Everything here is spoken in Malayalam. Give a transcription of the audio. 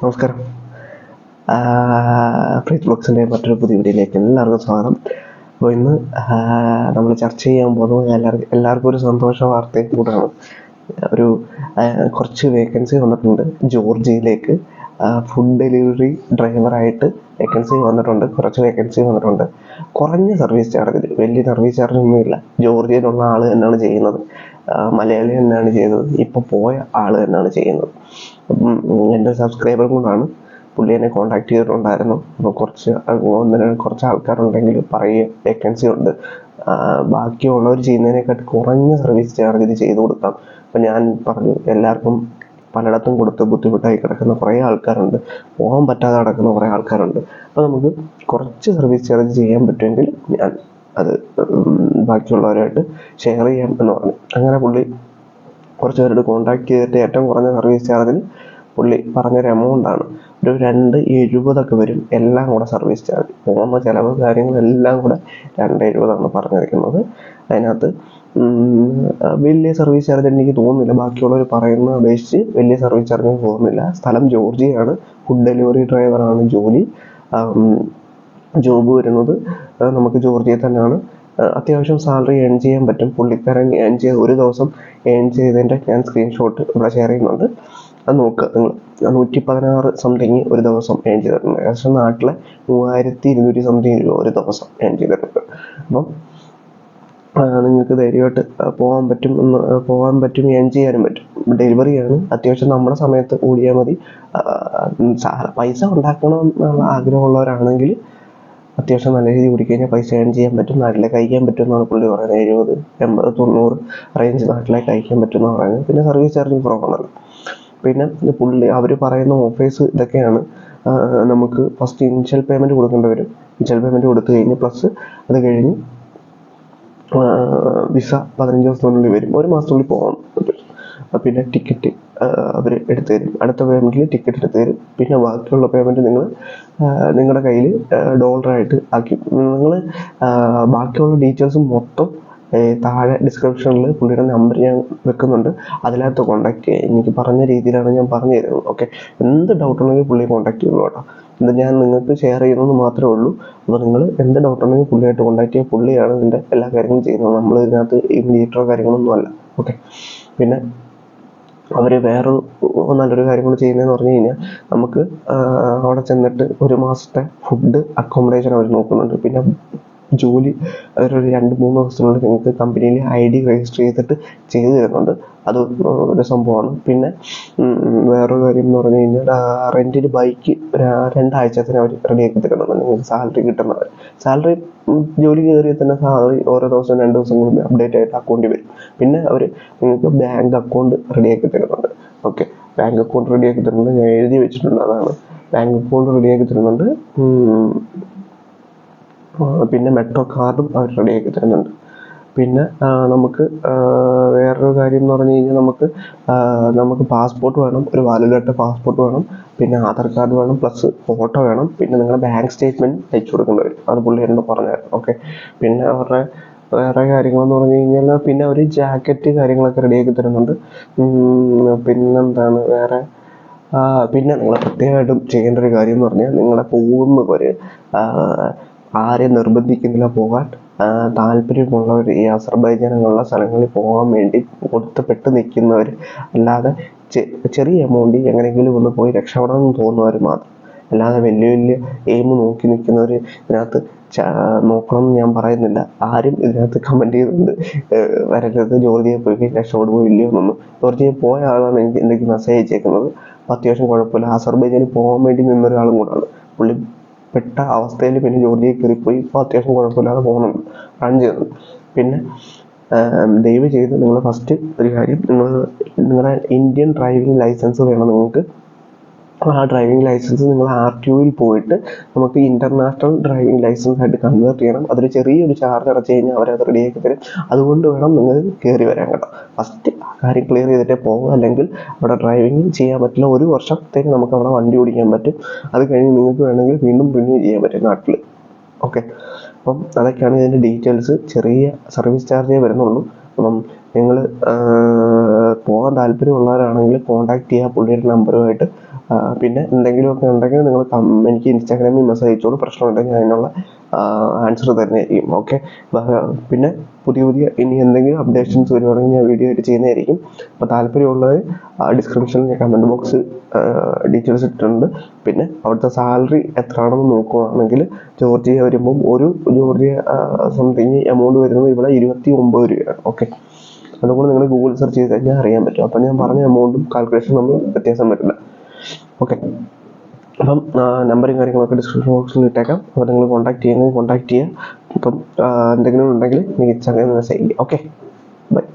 നമസ്കാരം. പ്രീത് ബ്ലോഗ്സിൻ്റെ മറ്റൊരു പുതിയ വീഡിയോയിലേക്ക് എല്ലാവർക്കും സ്വാഗതം. അപ്പോൾ ഇന്ന് നമ്മൾ ചർച്ച ചെയ്യാൻ പോകുന്നത് എല്ലാവർക്കും ഒരു സന്തോഷ വാർത്തയും കൂടാണ്. കുറച്ച് വേക്കൻസി വന്നിട്ടുണ്ട് ജോർജിയയിലേക്ക്. ഫുഡ് ഡെലിവറി ഡ്രൈവറായിട്ട് വേക്കൻസി വന്നിട്ടുണ്ട്. കുറച്ച് വേക്കൻസി വന്നിട്ടുണ്ട്. കുറഞ്ഞ സർവീസ് ചാർജിൽ, വലിയ സർവീസ് ചാർജൊന്നുമില്ല. ജോർജിയയിലുള്ള ആൾ തന്നെയാണ് ചെയ്യുന്നത്. മലയാളി തന്നെയാണ് ചെയ്യുന്നത്. ഇപ്പോൾ പോയ ആൾ തന്നെയാണ് ചെയ്യുന്നത്. അപ്പം എൻ്റെ സബ്സ്ക്രൈബർ കൊണ്ടാണ്. പുള്ളി എന്നെ കോൺടാക്ട് ചെയ്തിട്ടുണ്ടായിരുന്നു. അപ്പോൾ കുറച്ച് ആൾക്കാരുണ്ടെങ്കിൽ പറയുക, വേക്കൻസി ഉണ്ട്, ബാക്കിയുള്ളവർ ചെയ്യുന്നതിനെക്കാട്ടി കുറഞ്ഞ സർവീസ് ചാർജിൽ ചെയ്ത് കൊടുക്കാം. അപ്പം ഞാൻ പറഞ്ഞു, എല്ലാവർക്കും പലയിടത്തും കൊടുത്ത് ബുദ്ധിമുട്ടായി കിടക്കുന്ന കുറേ ആൾക്കാരുണ്ട്, പോകാൻ പറ്റാതെ കിടക്കുന്ന കുറേ ആൾക്കാരുണ്ട്. അപ്പോൾ നമുക്ക് കുറച്ച് സർവീസ് ചാർജ് ചെയ്യാൻ പറ്റുമെങ്കിൽ ഞാൻ അത് ബാക്കിയുള്ളവരായിട്ട് ഷെയർ ചെയ്യാം എന്ന് പറഞ്ഞു. അങ്ങനെ പുള്ളി കുറച്ച് പേരോട് കോൺടാക്ട് ചെയ്തിട്ട് ഏറ്റവും കുറഞ്ഞ സർവീസ് ചാർജിൽ പുള്ളി പറഞ്ഞൊരു എമൗണ്ടാണ്. ഒരു 270 വരും എല്ലാം കൂടെ സർവീസ് ചാർജ്. പോകുന്ന ചിലവ് കാര്യങ്ങളെല്ലാം കൂടെ 270 പറഞ്ഞിരിക്കുന്നത്. അതിനകത്ത് വലിയ സർവീസ് ചാർജ് എനിക്ക് തോന്നുന്നില്ല. ബാക്കിയുള്ളവർ പറയുന്ന അപേക്ഷിച്ച് വലിയ സർവീസ് ചാർജ് തോന്നുന്നില്ല. സ്ഥലം ജോർജിയയാണ്. ഫുഡ് ഡെലിവറി ഡ്രൈവറാണ് ജോലി. ജോബ് വരുന്നത് നമുക്ക് ജോർജിയയിൽ തന്നെയാണ്. അത്യാവശ്യം സാലറി ഏൺ ചെയ്യാൻ പറ്റും. പുള്ളിക്കാരൻ ഒരു ദിവസം ഏൺ ചെയ്തതിൻ്റെ ഞാൻ സ്ക്രീൻഷോട്ട് ഇവിടെ ഷെയർ ചെയ്യുന്നുണ്ട്. അത് നോക്കുക നിങ്ങൾ. 116 സംതിങ് ഒരു ദിവസം ഏൺ ചെയ്തിട്ടുണ്ട്. ഏകദേശം നാട്ടിലെ 3200 സംതിങ് രൂപ ഒരു ദിവസം ഏൺ ചെയ്തിട്ടുണ്ട്. അപ്പം നിങ്ങൾക്ക് ധൈര്യമായിട്ട് പോകാൻ പറ്റും, ഏൺ ചെയ്യാനും പറ്റും. ഡെലിവറിയാണ്. അത്യാവശ്യം നമ്മുടെ സമയത്ത് ഓടിയാൽ മതി. പൈസ ഉണ്ടാക്കണം എന്നുള്ള ആഗ്രഹമുള്ളവരാണെങ്കിൽ അത്യാവശ്യം നല്ല രീതിയിൽ ഓടിക്കഴിഞ്ഞാൽ പൈസ ഏൺ ചെയ്യാൻ പറ്റും. നാട്ടിലേക്ക് അയക്കാൻ പറ്റും എന്നാണ് പുള്ളി പറയുന്നത്. 70, 80, 90 റേഞ്ച് നാട്ടിലേക്ക് അയക്കാൻ പറ്റും എന്നാണ് പറയുന്നത്. പിന്നെ സർവീസ് ചാർജും കുറവാണല്ലോ. പിന്നെ അവർ പറയുന്ന ഓഫേഴ്സ് ഇതൊക്കെയാണ്. നമുക്ക് ഫസ്റ്റ് ഇനിഷ്യൽ പേയ്മെൻറ്റ് കൊടുക്കേണ്ടി വരും. ഇനിഷ്യൽ പേയ്മെൻറ്റ് കൊടുത്തു കഴിഞ്ഞ് പ്ലസ് അത് കഴിഞ്ഞ് വിസ 15 ദിവസത്തിനുള്ളിൽ വരും. 1 മാസത്തിനുള്ളിൽ പോകാൻ പറ്റും. പിന്നെ ടിക്കറ്റ് അവർ എടുത്തു തരും. അടുത്ത പേയ്മെൻറ്റിൽ ടിക്കറ്റ് എടുത്തു തരും. പിന്നെ ബാക്കിയുള്ള പേയ്മെൻറ്റ് നിങ്ങളുടെ കയ്യിൽ ഡോളറായിട്ട് ആക്കി. നിങ്ങൾ ബാക്കിയുള്ള ഡീറ്റെയിൽസ് മൊത്തം താഴെ ഡിസ്ക്രിപ്ഷനിൽ പുള്ളിയുടെ നമ്പർ ഞാൻ വെക്കുന്നുണ്ട്. അതിനകത്ത് കോൺടാക്ട് ചെയ്യുക. എനിക്ക് പറഞ്ഞ രീതിയിലാണ് ഞാൻ പറഞ്ഞു തരുന്നത്. ഓക്കെ, എന്ത് ഡൗട്ട് ഉണ്ടെങ്കിൽ പുള്ളിയെ കോൺടാക്ട് ചെയ്യുള്ളൂ കേട്ടോ. ഇത് ഞാൻ നിങ്ങൾക്ക് ഷെയർ ചെയ്യുന്നത് മാത്രമേ ഉള്ളൂ. അപ്പോൾ നിങ്ങൾ എന്ത് ഡൗട്ട് ഉണ്ടെങ്കിൽ പുള്ളിയായിട്ട് കോൺടാക്ട് ചെയ്യുക. പുള്ളിയാണ് ഇതിൻ്റെ എല്ലാ കാര്യങ്ങളും ചെയ്യുന്നത്. നമ്മൾ ഇതിനകത്ത് മീറ്ററോ കാര്യങ്ങളൊന്നും അല്ല. ഓക്കെ, പിന്നെ അവർ നല്ലൊരു കാര്യം കൂടി ചെയ്യുന്നതെന്ന് പറഞ്ഞു കഴിഞ്ഞാൽ, നമുക്ക് അവിടെ ചെന്നിട്ട് 1 മാസത്തെ ഫുഡ് അക്കോമഡേഷൻ അവർ നോക്കുന്നുണ്ട്. പിന്നെ ജോലി അവരൊരു 2-3 ദിവസത്തിനുള്ളിൽ നിങ്ങൾക്ക് കമ്പനിയിൽ ID രജിസ്റ്റർ ചെയ്തിട്ട് ചെയ്തു തരുന്നുണ്ട്. അത് ഒരു സംഭവമാണ്. പിന്നെ വേറൊരു കാര്യം എന്ന് പറഞ്ഞു കഴിഞ്ഞാൽ, റെൻറ്റിന് ബൈക്ക് 2 ആഴ്ചത്തിന് അവർ റെഡിയാക്കി തരുന്നുണ്ട്. നിങ്ങൾക്ക് സാലറി കിട്ടുന്നവർ സാലറി ജോലി കയറിയാൽ തന്നെ സാലറി ഓരോ ദിവസം 2 ദിവസം കൂടി അപ്ഡേറ്റ് ആയിട്ട് അക്കൗണ്ടിൽ വരും. പിന്നെ അവർ നിങ്ങൾക്ക് ബാങ്ക് അക്കൗണ്ട് റെഡിയാക്കി തരുന്നുണ്ട്. ഓക്കെ, ബാങ്ക് അക്കൗണ്ട് റെഡിയാക്കി തരുന്നുണ്ട്. ഞാൻ എഴുതി വെച്ചിട്ടുണ്ട്. അതാണ് ബാങ്ക് അക്കൗണ്ട് റെഡിയാക്കി തരുന്നുണ്ട്. പിന്നെ മെട്രോ കാർഡും അവർ റെഡിയാക്കി തരുന്നുണ്ട്. പിന്നെ നമുക്ക് വേറൊരു കാര്യം എന്ന് പറഞ്ഞു കഴിഞ്ഞാൽ, നമുക്ക് പാസ്പോർട്ട് വേണം. ഒരു വാലിഡായിട്ട് പാസ്പോർട്ട് വേണം. പിന്നെ ആധാർ കാർഡ് വേണം. പ്ലസ് ഫോട്ടോ വേണം. പിന്നെ നിങ്ങളുടെ ബാങ്ക് സ്റ്റേറ്റ്മെൻറ്റ് അയച്ചു കൊടുക്കേണ്ടി വരും. അത് പുള്ളി എന്നോട് പറഞ്ഞായിരുന്നു. ഓക്കെ, പിന്നെ അവരുടെ വേറെ കാര്യങ്ങളെന്ന് പറഞ്ഞു കഴിഞ്ഞാൽ, പിന്നെ ഒരു ജാക്കറ്റ് കാര്യങ്ങളൊക്കെ റെഡിയാക്കി തരുന്നുണ്ട്. പിന്നെന്താണ് വേറെ, പിന്നെ നിങ്ങൾ പ്രത്യേകമായിട്ടും ചെയ്യേണ്ട ഒരു കാര്യം എന്ന് പറഞ്ഞാൽ, നിങ്ങളെ പോകുന്നവർ ആരെയും നിർബന്ധിക്കുന്നില്ല പോകാൻ. താല്പര്യമുള്ളവർ ഈ അസർബൈജാൻ അങ്ങനെയുള്ള സ്ഥലങ്ങളിൽ പോകാൻ വേണ്ടി കൊടുത്തപ്പെട്ട് നിൽക്കുന്നവർ, അല്ലാതെ ചെറിയ എമൗണ്ട് എങ്ങനെയെങ്കിലും ഒന്ന് പോയി രക്ഷപ്പെടണമെന്ന് തോന്നുന്നവർ മാത്രം. അല്ലാതെ വലിയ എയിം നോക്കി നിൽക്കുന്നവർ ഇതിനകത്ത് നോക്കണമെന്ന് ഞാൻ പറയുന്നില്ല. ആരും ഇതിനകത്ത് കമൻറ്റ് ചെയ്തുകൊണ്ട് വരരുത്. ജോർജിയയിൽ പോയി രക്ഷപ്പെടുമോ ഇല്ലയോ എന്നൊന്നും. ജോർജിയയിൽ പോയ ആളാണ് എനിക്ക് മെസ്സേജ് അയച്ചേക്കുന്നത്. അത്യാവശ്യം കുഴപ്പമില്ല. അസർബൈജാനിൽ പോകാൻ വേണ്ടി നിന്നൊരാളും കൂടാണ്. പുള്ളി പെട്ട അവസ്ഥയിൽ പിന്നെ ജോർജിയയിൽ കയറിപ്പോയി. ഇപ്പോൾ അത്യാവശ്യം കുഴപ്പമില്ലാതെ പോകുന്നുണ്ട്, റൺ ചെയ്യുന്നുണ്ട്. പിന്നെ ദയവ് ചെയ്ത് നിങ്ങൾ ഫസ്റ്റ് ഒരു കാര്യം, നിങ്ങളുടെ ഇന്ത്യൻ ഡ്രൈവിംഗ് ലൈസൻസ് വേണം നിങ്ങൾക്ക്. ആ ഡ്രൈവിംഗ് ലൈസൻസ് നിങ്ങൾ RTOയിൽ പോയിട്ട് നമുക്ക് ഇൻ്റർനാഷണൽ ഡ്രൈവിംഗ് ലൈസൻസ് ആയിട്ട് കൺവേർട്ട് ചെയ്യണം. അതൊരു ചെറിയൊരു ചാർജ് അടച്ചു കഴിഞ്ഞാൽ അവരത് റെഡിയാക്കി തരും. അതുകൊണ്ട് വേണം നിങ്ങൾ കയറി വരാൻ കേട്ടോ. ഫസ്റ്റ് ആ കാര്യം ക്ലിയർ ചെയ്തിട്ടേ പോകുക. അല്ലെങ്കിൽ അവിടെ ഡ്രൈവിംഗ് ചെയ്യാൻ പറ്റില്ല. 1 വർഷത്തേക്ക് നമുക്ക് അവിടെ വണ്ടി ഓടിക്കാൻ പറ്റും. അത് കഴിഞ്ഞ് നിങ്ങൾക്ക് വേണമെങ്കിൽ വീണ്ടും റിന്യൂ ചെയ്യാൻ പറ്റും നാട്ടിൽ. ഓക്കെ, അപ്പം അതൊക്കെയാണ് ഇതിൻ്റെ ഡീറ്റെയിൽസ്. ചെറിയ സർവീസ് ചാർജേ വരുന്നുള്ളൂ. അപ്പം നിങ്ങൾ പോകാൻ താല്പര്യമുള്ളവരാണെങ്കിൽ കോൺടാക്ട് ചെയ്യുക പുള്ളിയുടെ നമ്പറുമായിട്ട്. പിന്നെ എന്തെങ്കിലുമൊക്കെ ഉണ്ടെങ്കിൽ നിങ്ങൾ എനിക്ക് ഇൻസ്റ്റാഗ്രാമിൽ മെസ്സേജ് അയച്ചോളൂ, പ്രശ്നമില്ല, ഞാൻ അതിനുള്ള ആൻസർ തരുന്നതായിരിക്കും. ഓക്കെ. പിന്നെ പുതിയ ഇനി എന്തെങ്കിലും അപ്ഡേഷൻസ് വരുവാണെങ്കിൽ ഞാൻ വീഡിയോ ആയിട്ട് ചെയ്യുന്നതായിരിക്കും. അപ്പോൾ താല്പര്യമുള്ളത് ഡിസ്ക്രിപ്ഷനിൽ ഞാൻ കമൻറ്റ് ബോക്സ് ഡീറ്റെയിൽസ് ഇട്ടിട്ടുണ്ട്. പിന്നെ അവിടുത്തെ സാലറി എത്രയാണെന്ന് നോക്കുകയാണെങ്കിൽ ജോർജിയ വരുമ്പം ഒരു ജോർജിയ സംതിങ് എമൗണ്ട് വരുന്നത് ഇവിടെ 29 രൂപയാണ്. ഓക്കെ. അതുകൊണ്ട് നിങ്ങൾ ഗൂഗിൾ സെർച്ച് ചെയ്ത് കഴിഞ്ഞാൽ അറിയാൻ പറ്റും. അപ്പം ഞാൻ പറഞ്ഞ എമൗണ്ടും കാൽക്കുലേഷനും ഒന്നും വ്യത്യാസം വരില്ല. ഓക്കെ. അപ്പം നമ്പറും കാര്യങ്ങളൊക്കെ ഡിസ്ക്രിപ്ഷൻ ബോക്സിൽ ഇട്ടേക്കാം. അപ്പോൾ നിങ്ങൾ കോൺടാക്ട് ചെയ്യുക. അപ്പം എന്തെങ്കിലും ഉണ്ടെങ്കിൽ എനിക്ക് ഇൻസ്റ്റാഗ്രാമിൽ മെസ്സേജ് ചെയ്യുക. ഓക്കെ. ബൈ.